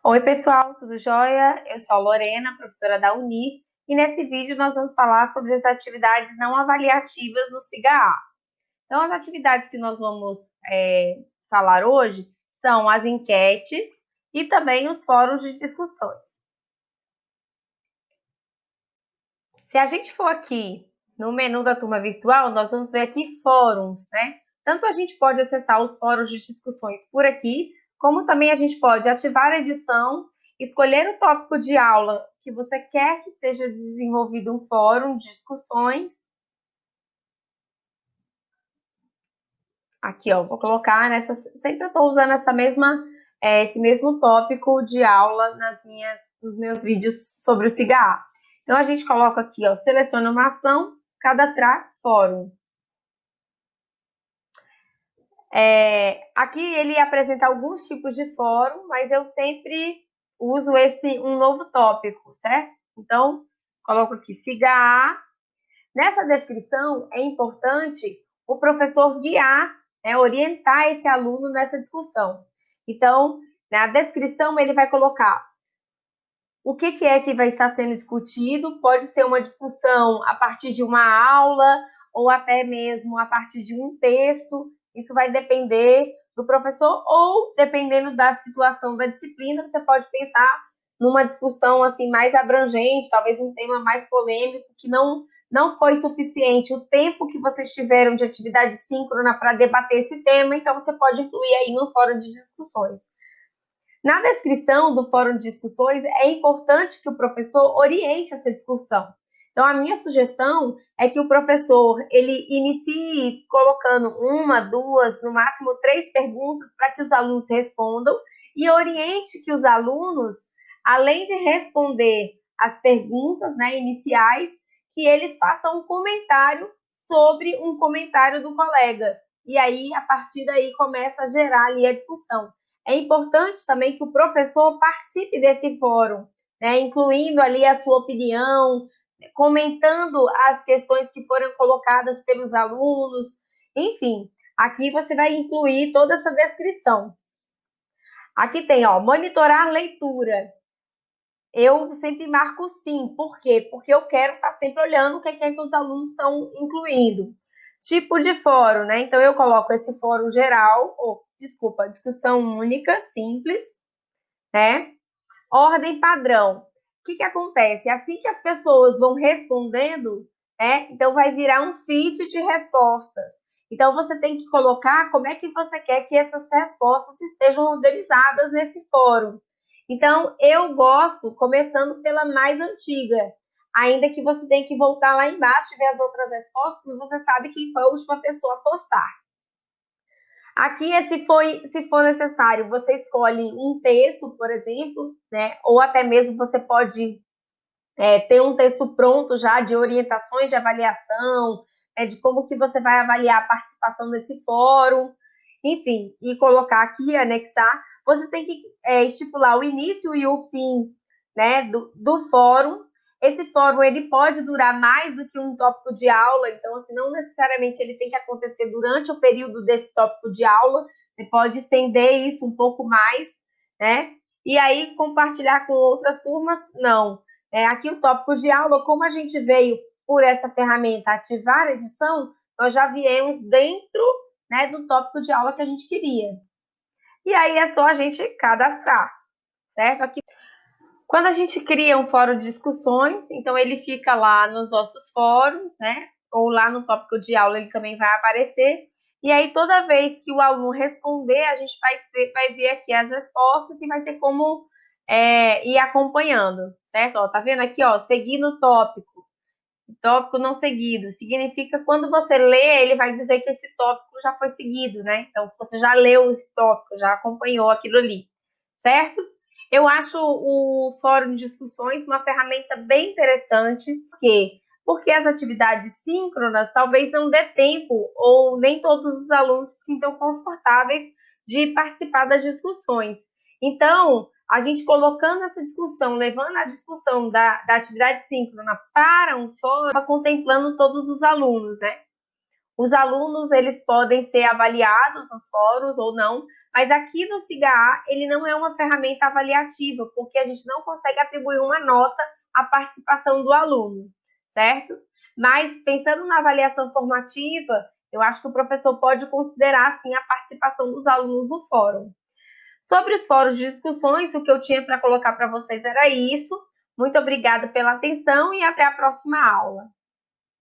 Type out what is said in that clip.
Oi, pessoal, tudo jóia? Eu sou a Lorena, professora da Uni, e nesse vídeo nós vamos falar sobre as atividades não avaliativas no SIGA-A. Então, as atividades que nós vamos falar hoje são as enquetes e também os fóruns de discussões. Se a gente for aqui no menu da turma virtual, nós vamos ver aqui fóruns, né? Tanto a gente pode acessar os fóruns de discussões por aqui, como também a gente pode ativar a edição, escolher o tópico de aula que você quer que seja desenvolvido um fórum de discussões. Aqui, ó, vou colocar nessa. Sempre eu estou usando esse mesmo tópico de aula nos meus vídeos sobre o SIGA. Então, a gente coloca aqui, ó, seleciona uma ação, cadastrar fórum. Aqui ele apresenta alguns tipos de fórum, mas eu sempre uso um novo tópico, certo? Então, coloco aqui SIGA-A. Nessa descrição, é importante o professor guiar, orientar esse aluno nessa discussão. Então, na descrição, ele vai colocar o que é que vai estar sendo discutido. Pode ser uma discussão a partir de uma aula ou até mesmo a partir de um texto. Isso vai depender do professor ou dependendo da situação da disciplina, você pode pensar numa discussão assim mais abrangente, talvez um tema mais polêmico que não foi suficiente o tempo que vocês tiveram de atividade síncrona para debater esse tema, então você pode incluir aí no fórum de discussões. Na descrição do fórum de discussões, é importante que o professor oriente essa discussão. Então, a minha sugestão é que o professor ele inicie colocando uma, duas, no máximo 3 perguntas para que os alunos respondam e oriente que os alunos, além de responder as perguntas, né, iniciais, que eles façam um comentário sobre um comentário do colega. E aí, a partir daí, começa a gerar ali a discussão. É importante também que o professor participe desse fórum, né, incluindo ali a sua opinião, comentando as questões que foram colocadas pelos alunos, enfim, aqui você vai incluir toda essa descrição. Aqui tem, ó, monitorar leitura. Eu sempre marco sim, por quê? Porque eu quero estar sempre olhando o que é que os alunos estão incluindo. Tipo de fórum, né? Então eu coloco esse fórum geral, discussão única, simples, né? Ordem padrão. O que acontece? Assim que as pessoas vão respondendo, né? Então vai virar um feed de respostas. Então você tem que colocar como é que você quer que essas respostas estejam organizadas nesse fórum. Então eu gosto começando pela mais antiga, ainda que você tenha que voltar lá embaixo e ver as outras respostas, mas você sabe quem foi a última pessoa a postar. Aqui, se for necessário, você escolhe um texto, por exemplo, né? Ou até mesmo você pode ter um texto pronto já de orientações de avaliação, de como que você vai avaliar a participação nesse fórum, enfim, e colocar aqui, anexar. Você tem que estipular o início e o fim, né, do fórum. Esse fórum ele pode durar mais do que um tópico de aula, então assim, não necessariamente ele tem que acontecer durante o período desse tópico de aula, você pode estender isso um pouco mais, né? E aí compartilhar com outras turmas, não. Aqui o tópico de aula, como a gente veio por essa ferramenta ativar a edição, nós já viemos dentro, né, do tópico de aula que a gente queria. E aí é só a gente cadastrar, certo? Aqui, quando a gente cria um fórum de discussões, então ele fica lá nos nossos fóruns, né? Ou lá no tópico de aula ele também vai aparecer. E aí, toda vez que o aluno responder, a gente vai ver aqui as respostas e vai ter como ir acompanhando, certo? Ó, tá vendo aqui, ó, seguir no tópico. Tópico não seguido. Significa quando você lê, ele vai dizer que esse tópico já foi seguido, né? Então, você já leu esse tópico, já acompanhou aquilo ali, certo? Eu acho o fórum de discussões uma ferramenta bem interessante, porque as atividades síncronas talvez não dê tempo ou nem todos os alunos se sintam confortáveis de participar das discussões. Então, a gente colocando essa discussão, levando a discussão da atividade síncrona para um fórum, contemplando todos os alunos, né? Os alunos, eles podem ser avaliados nos fóruns ou não, mas aqui no SIGA ele não é uma ferramenta avaliativa, porque a gente não consegue atribuir uma nota à participação do aluno, certo? Mas, pensando na avaliação formativa, eu acho que o professor pode considerar, sim, a participação dos alunos no fórum. Sobre os fóruns de discussões, o que eu tinha para colocar para vocês era isso. Muito obrigada pela atenção e até a próxima aula.